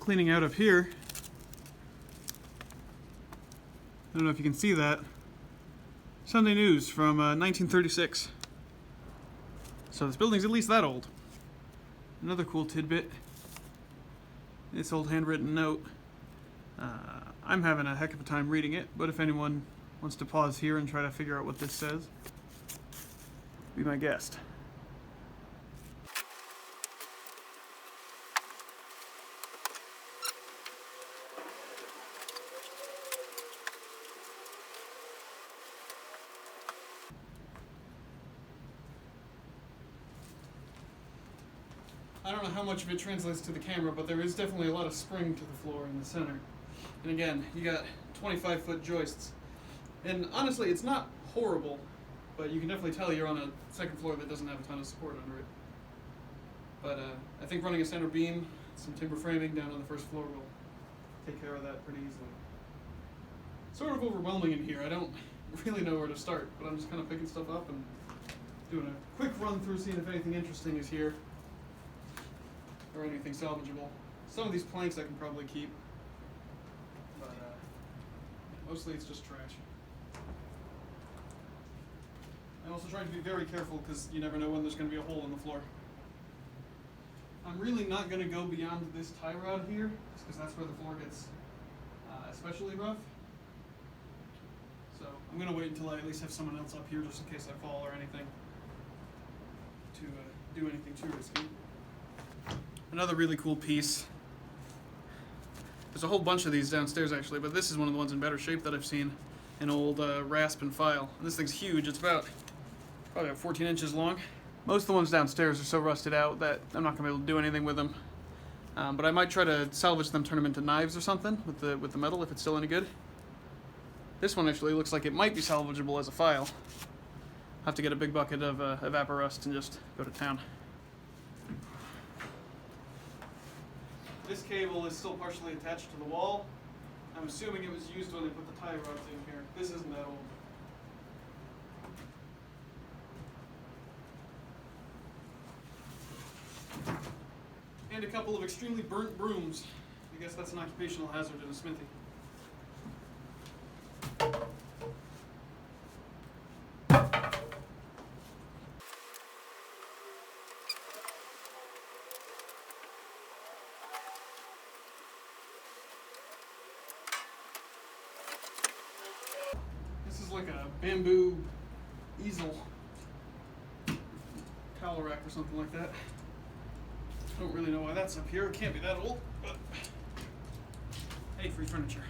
cleaning out up here. I don't know if you can see that. Sunday News from 1936. So this building's at least that old. Another cool tidbit. This old handwritten note. I'm having a heck of a time reading it, but if anyone wants to pause here and try to figure out what this says, be my guest. I don't know how much of it translates to the camera, but there is definitely a lot of spring to the floor in the center. And again, you got 25-foot joists. And honestly, it's not horrible, but you can definitely tell you're on a second floor that doesn't have a ton of support under it. But I think running a center beam, some timber framing down on the first floor will take care of that pretty easily. Sort of overwhelming in here. I don't really know where to start, but I'm just kind of picking stuff up and doing a quick run through, seeing if anything interesting is here or anything salvageable. Some of these planks I can probably keep, but mostly it's just trash. I'm also trying to be very careful because you never know when there's going to be a hole in the floor. I'm really not going to go beyond this tie rod here, just because that's where the floor gets especially rough. So I'm going to wait until I at least have someone else up here just in case I fall or anything to do anything too risky. Another really cool piece. There's a whole bunch of these downstairs actually, but this is one of the ones in better shape that I've seen. An old rasp and file. And this thing's huge. It's probably about 14 inches long. Most of the ones downstairs are so rusted out that I'm not going to be able to do anything with them. But I might try to salvage them, turn them into knives or something with the metal if it's still any good. This one actually looks like it might be salvageable as a file. I'll have to get a big bucket of evaporust and just go to town. This cable is still partially attached to the wall. I'm assuming it was used when they put the tie rods in here. This isn't that old. And a couple of extremely burnt brooms. I guess that's an occupational hazard in a smithy. This is like a bamboo easel, towel rack or something like that. I don't really know why that's up here. It can't be that old, but hey, free furniture.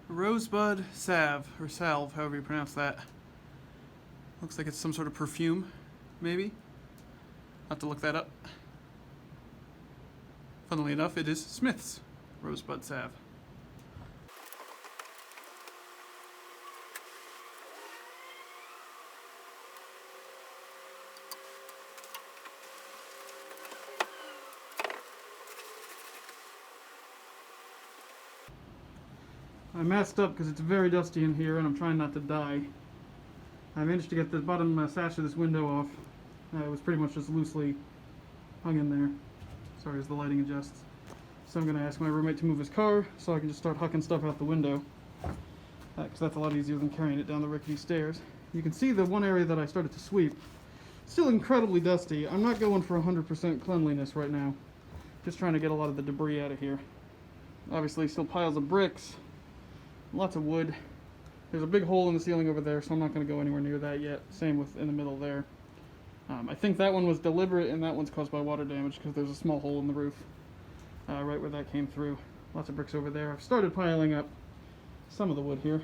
Rosebud salve, or salve, however you pronounce that. Looks like it's some sort of perfume, maybe. I'll have to look that up. Funnily enough, it is Smith's Rosebud salve. I messed up because it's very dusty in here and I'm trying not to die. I managed to get the bottom sash of this window off. It was pretty much just loosely hung in there. Sorry as the lighting adjusts. So I'm going to ask my roommate to move his car so I can just start hucking stuff out the window. Because that's a lot easier than carrying it down the rickety stairs. You can see the one area that I started to sweep. Still incredibly dusty. I'm not going for 100% cleanliness right now. Just trying to get a lot of the debris out of here. Obviously still piles of bricks. Lots of wood. There's a big hole in the ceiling over there, so I'm not going to go anywhere near that yet. Same with in the middle there. I think that one was deliberate and that one's caused by water damage because there's a small hole in the roof right where that came through. Lots of bricks over there. I've started piling up some of the wood here.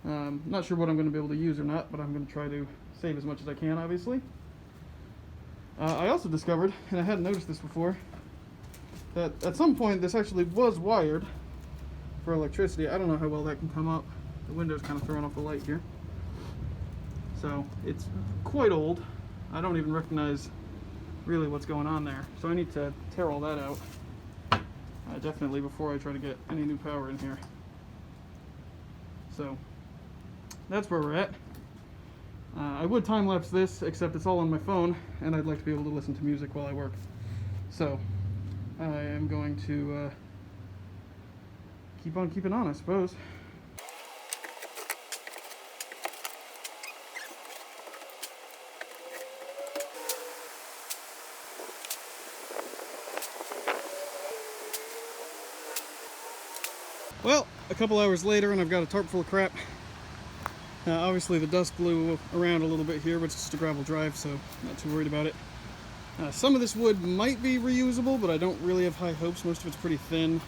Not sure what I'm going to be able to use or not, but I'm going to try to save as much as I can, obviously. I also discovered, and I hadn't noticed this before, that at some point this actually was wired for electricity. I don't know how well that can come up. The window's kind of throwing off the light here. So it's quite old. I don't even recognize really what's going on there. So I need to tear all that out. Definitely before I try to get any new power in here. So that's where we're at. I would time-lapse this, except it's all on my phone, and I'd like to be able to listen to music while I work. So I am going to keep on keeping on, I suppose. Well, a couple hours later, and I've got a tarp full of crap. Obviously the dust blew around a little bit here, but it's just a gravel drive, so not too worried about it. Some of this wood might be reusable, but I don't really have high hopes. Most of it's pretty thin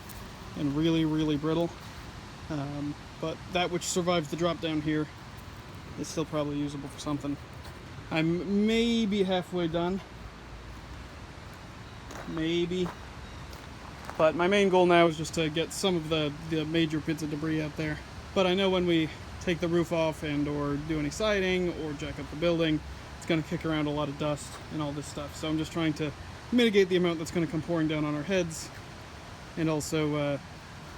and really, really brittle. But that which survives the drop down here is still probably usable for something. I'm maybe halfway done. Maybe. But my main goal now is just to get some of the major bits of debris out there. But I know when we take the roof off and or do any siding or jack up the building, it's going to kick around a lot of dust and all this stuff. So I'm just trying to mitigate the amount that's going to come pouring down on our heads, and also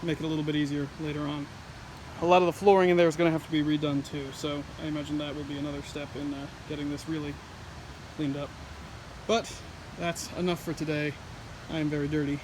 make it a little bit easier later on. A lot of the flooring in there is going to have to be redone too, so I imagine that will be another step in getting this really cleaned up. But that's enough for today. I am very dirty.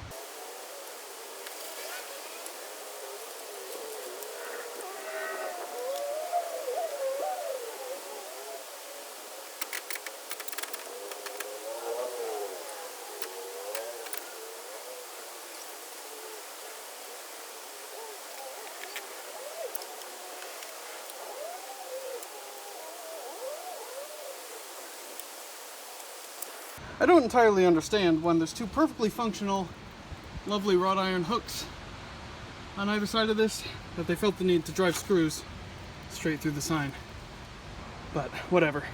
I don't entirely understand when there's two perfectly functional, lovely wrought iron hooks on either side of this, that they felt the need to drive screws straight through the sign. But whatever.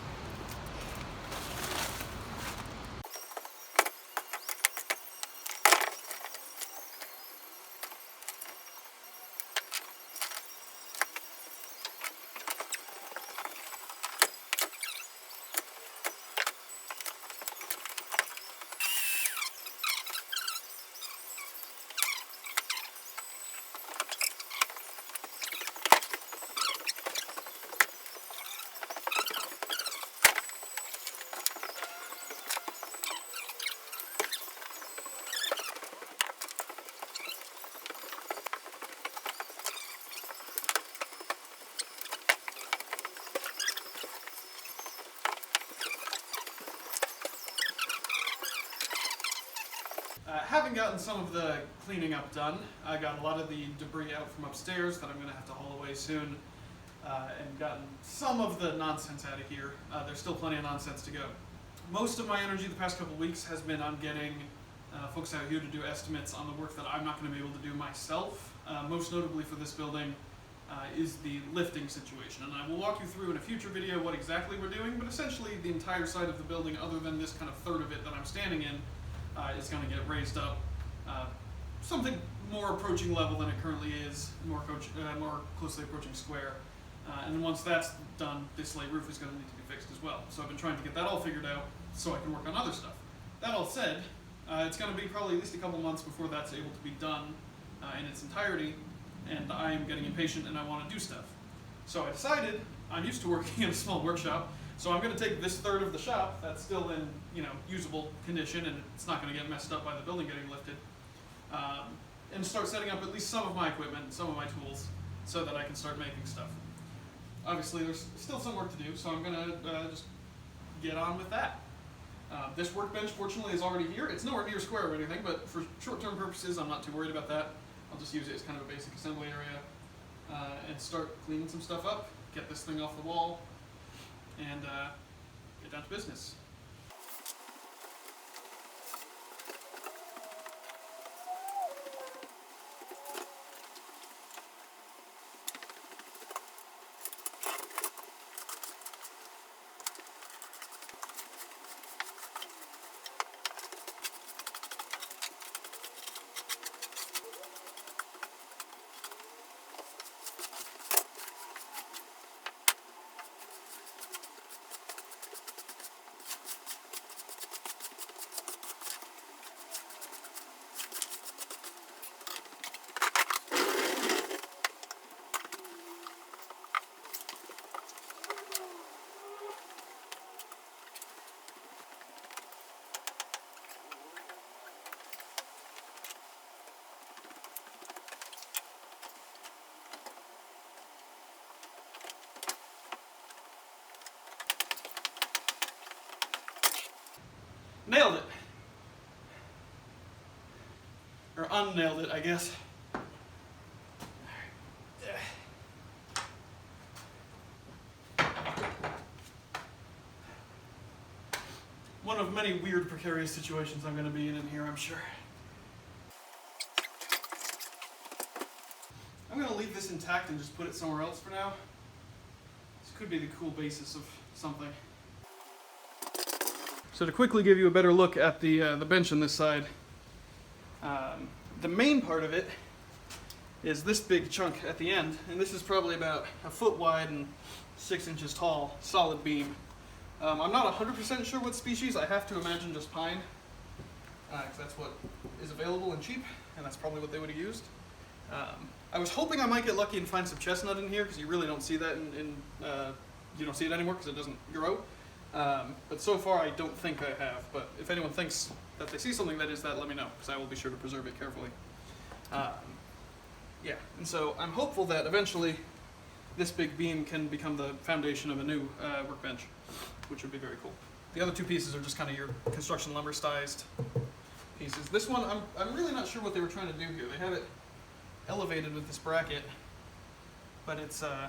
Having gotten some of the cleaning up done, I got a lot of the debris out from upstairs that I'm going to have to haul away soon, and gotten some of the nonsense out of here. There's still plenty of nonsense to go. Most of my energy the past couple weeks has been on getting folks out here to do estimates on the work that I'm not going to be able to do myself. Most notably for this building is the lifting situation, and I will walk you through in a future video what exactly we're doing, but essentially the entire side of the building, other than this kind of third of it that I'm standing in, is going to get raised up something more approaching level than it currently is, more closely approaching square. And then once that's done, this slate roof is going to need to be fixed as well. So I've been trying to get that all figured out so I can work on other stuff. That all said, it's going to be probably at least a couple months before that's able to be done in its entirety, and I am getting impatient and I want to do stuff. So I decided, I'm used to working in a small workshop, so I'm going to take this third of the shop that's still in, usable condition, and it's not going to get messed up by the building getting lifted, and start setting up at least some of my equipment and some of my tools so that I can start making stuff. Obviously, there's still some work to do, so I'm going to just get on with that. This workbench, fortunately, is already here. It's nowhere near square or anything, but for short-term purposes, I'm not too worried about that. I'll just use it as kind of a basic assembly area and start cleaning some stuff up, get this thing off the wall, and get down to business. Nailed it. Or unnailed it, I guess. One of many weird, precarious situations I'm going to be in here, I'm sure. I'm going to leave this intact and just put it somewhere else for now. This could be the cool basis of something. So to quickly give you a better look at the bench on this side, the main part of it is this big chunk at the end, and this is probably about a foot wide and 6 inches tall, solid beam. I'm not 100% sure what species. I have to imagine just pine, because that's what is available and cheap, and that's probably what they would have used. I was hoping I might get lucky and find some chestnut in here, because you really don't see that you don't see it anymore because it doesn't grow. But so far I don't think I have, but if anyone thinks that they see something that is that, let me know, because I will be sure to preserve it carefully. Yeah, and so I'm hopeful that eventually this big beam can become the foundation of a new workbench, which would be very cool. The other two pieces are just kind of your construction lumber sized pieces. This one, I'm really not sure what they were trying to do here. They have it elevated with this bracket, but it's I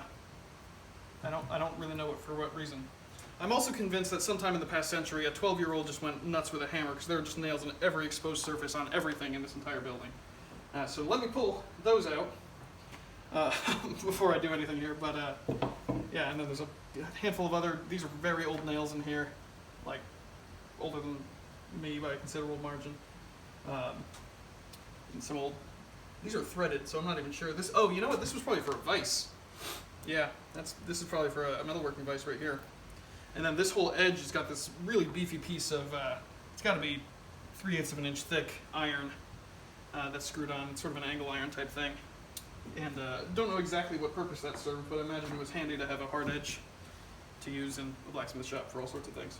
don't really know for what reason. I'm also convinced that sometime in the past century, a 12-year-old just went nuts with a hammer, because there are just nails in every exposed surface on everything in this entire building. So let me pull those out before I do anything here. But yeah, and then there's a handful of other. These are very old nails in here, like older than me by a considerable margin. And some old. These are threaded, so I'm not even sure. This. Oh, you know what? This was probably for a vise. Yeah, this is probably for a metalworking vise right here. And then this whole edge has got this really beefy piece of. It's got to be 3/8 of an inch thick iron that's screwed on. It's sort of an angle iron type thing. And don't know exactly what purpose that served, but I imagine it was handy to have a hard edge to use in a blacksmith shop for all sorts of things.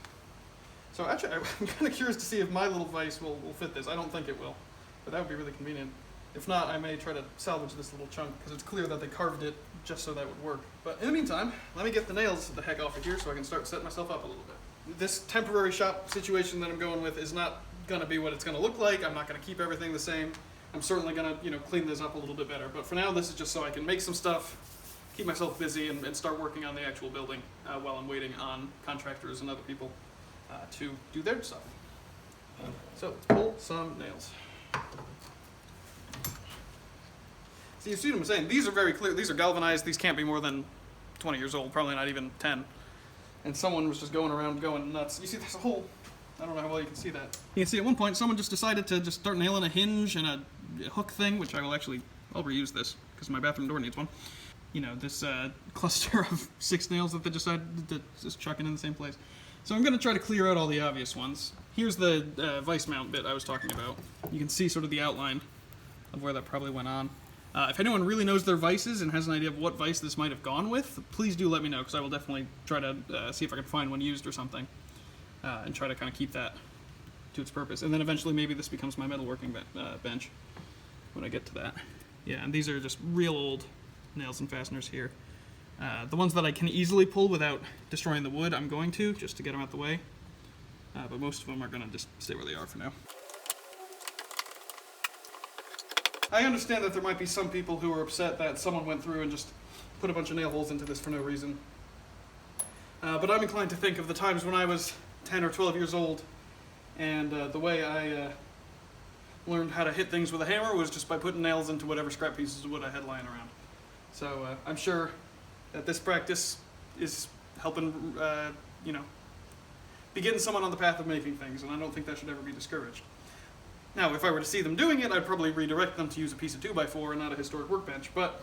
So actually, I'm kind of curious to see if my little vise will fit this. I don't think it will, but that would be really convenient. If not, I may try to salvage this little chunk, because it's clear that they carved it just so that would work. But in the meantime, let me get the nails the heck off of here so I can start setting myself up a little bit. This temporary shop situation that I'm going with is not going to be what it's going to look like. I'm not going to keep everything the same. I'm certainly going to, clean this up a little bit better. But for now, this is just so I can make some stuff, keep myself busy, and start working on the actual building while I'm waiting on contractors and other people to do their stuff. So let's pull some nails. So you see what I'm saying? These are very clear. These are galvanized. These can't be more than 20 years old, probably not even 10. And someone was just going around going nuts. You see there's a hole. I don't know how well you can see that. You can see at one point someone just decided to just start nailing a hinge and a hook thing, which I'll reuse this because my bathroom door needs one. This cluster of 6 nails that they decided to just chuck in the same place. So I'm going to try to clear out all the obvious ones. Here's the vice mount bit I was talking about. You can see sort of the outline of where that probably went on. If anyone really knows their vices and has an idea of what vice this might have gone with, please do let me know, because I will definitely try to see if I can find one used or something, and try to kind of keep that to its purpose. And then eventually maybe this becomes my metalworking bench when I get to that. Yeah, and these are just real old nails and fasteners here. The ones that I can easily pull without destroying the wood, I'm going to, just to get them out the way. But most of them are going to just stay where they are for now. I understand that there might be some people who are upset that someone went through and just put a bunch of nail holes into this for no reason. But I'm inclined to think of the times when I was 10 or 12 years old, and the way I learned how to hit things with a hammer was just by putting nails into whatever scrap pieces of wood I had lying around. So I'm sure that this practice is helping, be getting someone on the path of making things, and I don't think that should ever be discouraged. Now, if I were to see them doing it, I'd probably redirect them to use a piece of 2x4 and not a historic workbench, but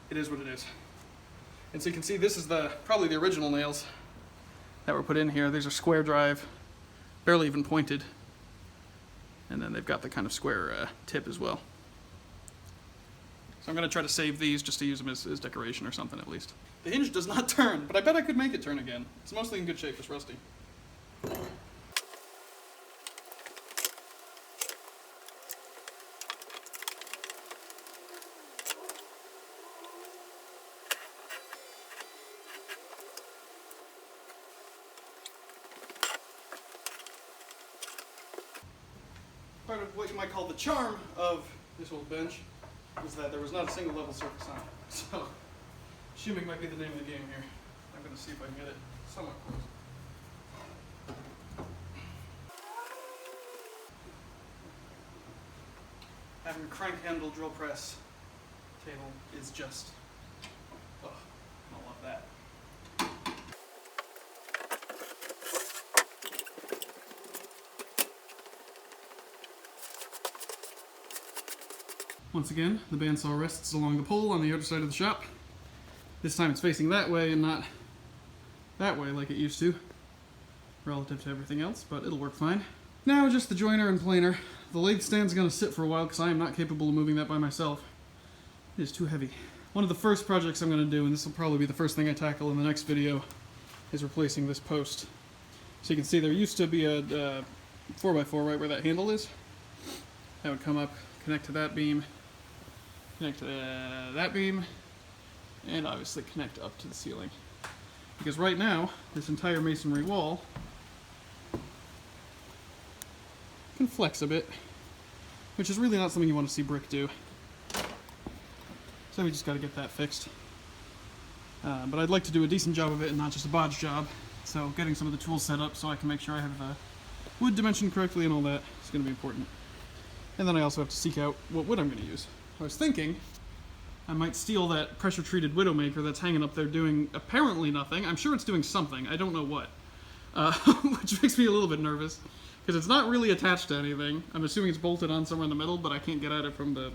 it is what it is. And so you can see this is probably the original nails that were put in here. These are square drive, barely even pointed. And then they've got the kind of square tip as well. So I'm going to try to save these just to use them as decoration or something at least. The hinge does not turn, but I bet I could make it turn again. It's mostly in good shape, it's rusty. Part of what you might call the charm of this old bench is that there was not a single level surface on it. So, shimming might be the name of the game here. I'm going to see if I can get it somewhat close. Having a crank handle drill press table is just, oh, I love that. Once again, the bandsaw rests along the pole on the outer side of the shop. This time it's facing that way and not that way like it used to, relative to everything else, but it'll work fine. Now just the joiner and planer. The lathe stand's going to sit for a while because I am not capable of moving that by myself. It is too heavy. One of the first projects I'm going to do, and this will probably be the first thing I tackle in the next video, is replacing this post. So you can see there used to be a 4x4 right where that handle is. That would come up, connect to that beam, connect to that beam, and obviously connect up to the ceiling. Because right now, this entire masonry wall can flex a bit, which is really not something you want to see brick do. So we just got to get that fixed. But I'd like to do a decent job of it and not just a bodge job. So getting some of the tools set up so I can make sure I have the wood dimensioned correctly and all that is going to be important. And then I also have to seek out what wood I'm going to use. I was thinking I might steal that pressure-treated Widowmaker that's hanging up there doing apparently nothing. I'm sure it's doing something. I don't know what. Which makes me a little bit nervous, because it's not really attached to anything. I'm assuming it's bolted on somewhere in the middle, but I can't get at it from the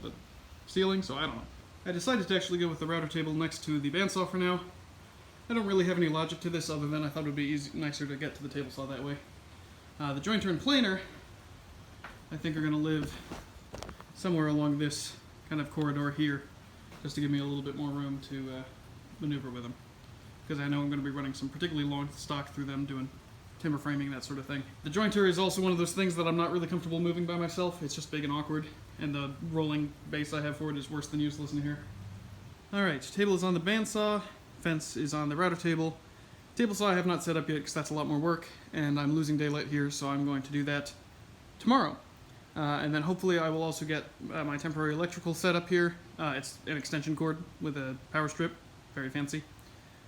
ceiling, so I don't know. I decided to actually go with the router table next to the bandsaw for now. I don't really have any logic to this other than I thought it would be nicer to get to the table saw that way. The jointer and planer, I think, are going to live somewhere along this kind of corridor here, just to give me a little bit more room to maneuver with them. Because I know I'm going to be running some particularly long stock through them, doing timber framing, that sort of thing. The jointer is also one of those things that I'm not really comfortable moving by myself. It's just big and awkward, and the rolling base I have for it is worse than useless in here. Alright, table is on the bandsaw, fence is on the router table. Table saw I have not set up yet because that's a lot more work, and I'm losing daylight here, so I'm going to do that tomorrow. And then hopefully I will also get my temporary electrical set up here. It's an extension cord with a power strip, very fancy.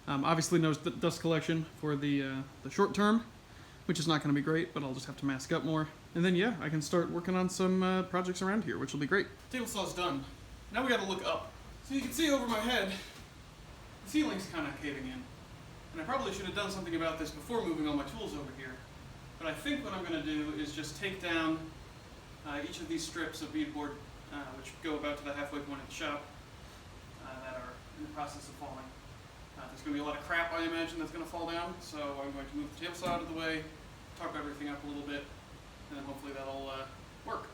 Obviously no dust collection for the short term, which is not going to be great, but I'll just have to mask up more. And then yeah, I can start working on some projects around here, which will be great. Table saw's done. Now we got to look up. So you can see over my head, the ceiling's kind of caving in. And I probably should have done something about this before moving all my tools over here. But I think what I'm going to do is just take down each of these strips of beadboard, which go about to the halfway point of the shop, that are in the process of falling. There's going to be a lot of crap, I imagine, that's going to fall down, so I'm going to move the table saw out of the way, tarp everything up a little bit, and then hopefully that'll work.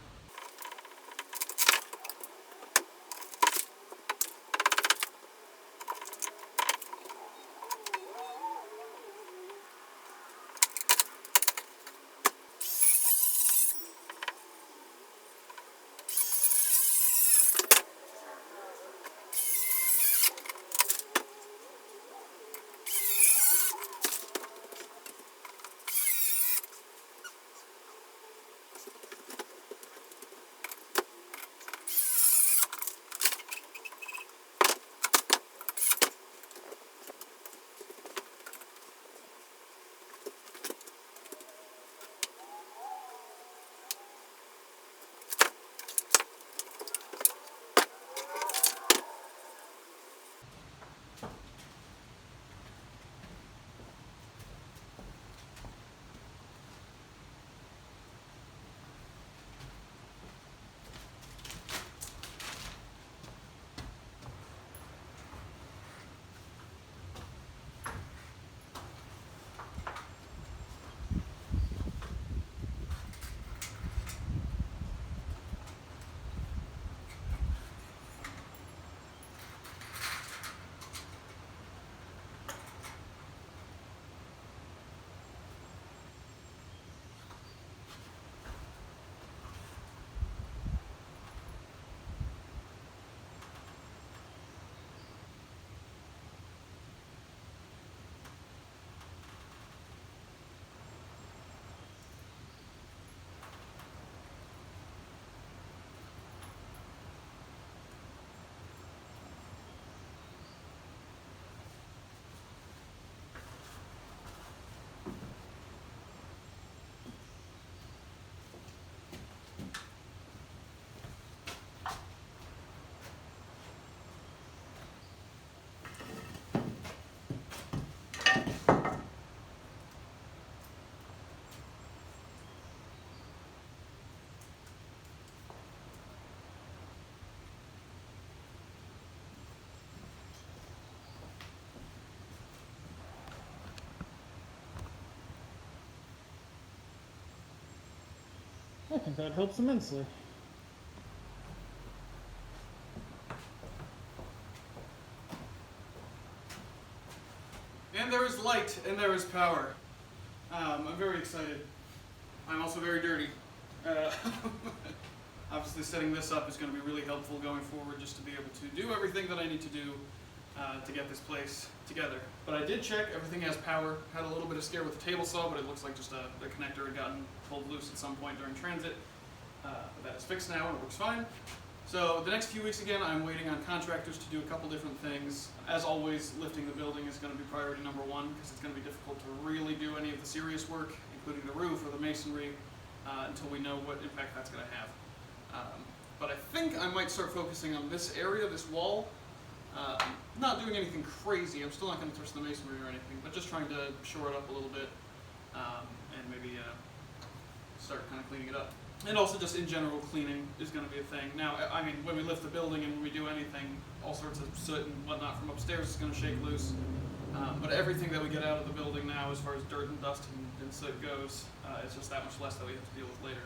think that helps immensely. And there is light, and there is power. I'm very excited. I'm also very dirty. Obviously setting this up is going to be really helpful going forward, just to be able to do everything that I need to do to get this place together. But I did check, everything has power. Had a little bit of scare with the table saw, but it looks like just the connector had gotten pulled loose at some point during transit. But that is fixed now and it works fine. So the next few weeks again, I'm waiting on contractors to do a couple different things. As always, lifting the building is going to be priority number one, because it's going to be difficult to really do any of the serious work, including the roof or the masonry, until we know what impact that's going to have. But I think I might start focusing on this area, this wall. Not doing anything crazy. I'm still not going to touch the masonry or anything, but just trying to shore it up a little bit, and maybe start kind of cleaning it up. And also just in general, cleaning is going to be a thing. Now, I mean, when we lift the building and when we do anything, all sorts of soot and whatnot from upstairs is going to shake loose. But everything that we get out of the building now, as far as dirt and dust and soot goes, it's just that much less that we have to deal with later.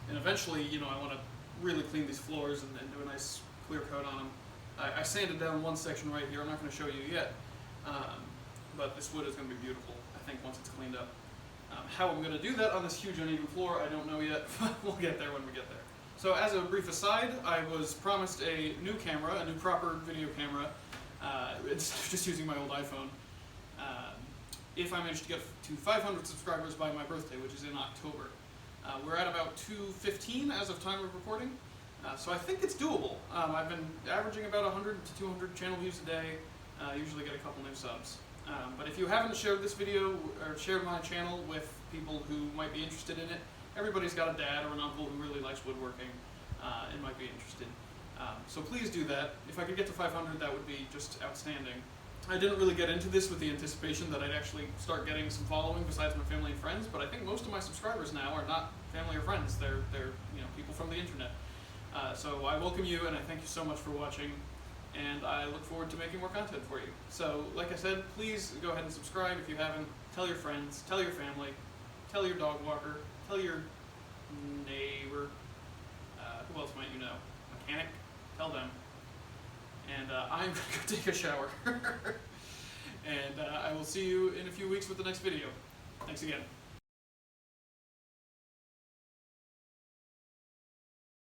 And eventually, you know, I want to really clean these floors and do a nice clear coat on them. I sanded down one section right here. I'm not going to show you yet, but this wood is going to be beautiful, I think, once it's cleaned up. How I'm going to do that on this huge uneven floor, I don't know yet. We'll get there when we get there. So as a brief aside, I was promised a new camera, a new proper video camera, instead of just using my old iPhone, if I manage to get to 500 subscribers by my birthday, which is in October. We're at about 215 as of time of recording, so I think it's doable. I've been averaging about 100 to 200 channel views a day, usually get a couple new subs. But if you haven't shared this video or shared my channel with people who might be interested in it, everybody's got a dad or an uncle who really likes woodworking and might be interested. So please do that. If I could get to 500, that would be just outstanding. I didn't really get into this with the anticipation that I'd actually start getting some following besides my family and friends, but I think most of my subscribers now are not family or friends. They're you know, people from the internet. So I welcome you, and I thank you so much for watching, and I look forward to making more content for you. So, like I said, please go ahead and subscribe if you haven't. Tell your friends, tell your family, tell your dog walker, tell your neighbor, who else might you know? Mechanic, tell them. And I'm going to go take a shower. And I will see you in a few weeks with the next video. Thanks again.